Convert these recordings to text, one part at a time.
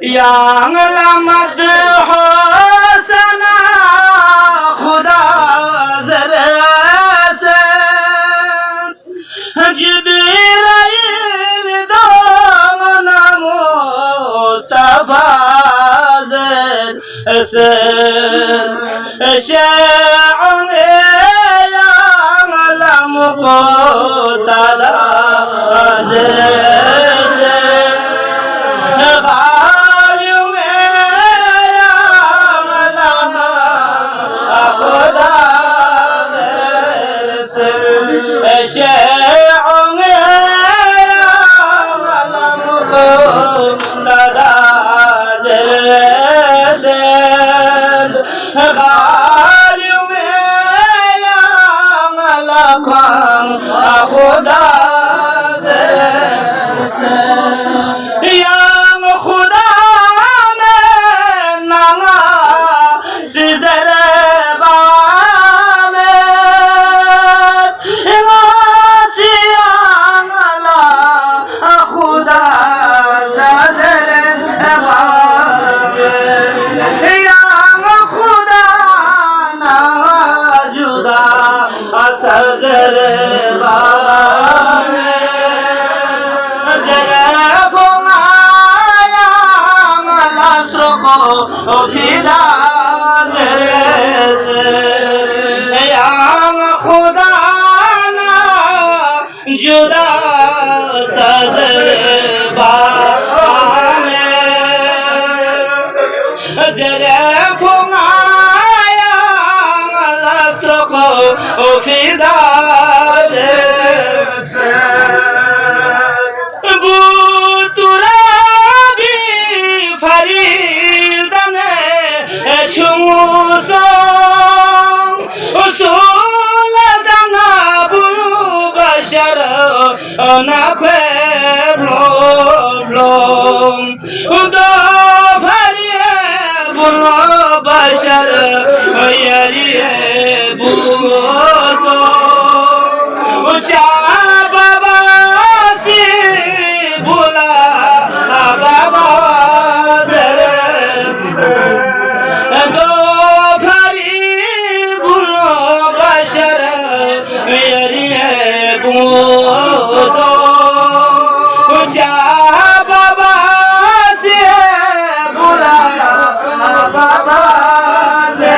yang lamad hosana khuda zarasan Cibrail damana Mustafa zarasan Şa'un yang lam qutada zarasan जुदा सजर बामे जरे फुमाया लस्त्रो को फिदा से बुतुराबी फरीदने छुमुसो na pueblo blom do varie bulo bashar yariye buzo ucha baba si bula baba zere do varie bulo bashar yariye buzo Baba se bula Baba se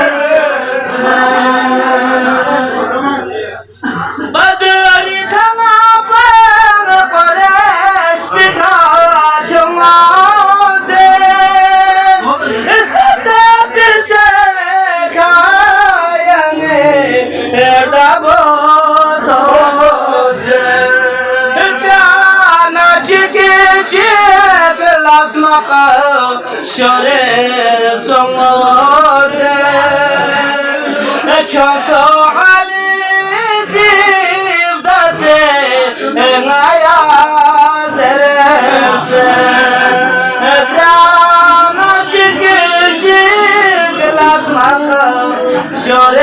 Badri thama pan paresh bikha chunga se se kayane erdabo to se Shore songose Choto ali zivdase Ngaya zerese Trana chiki chik lasmaka Shore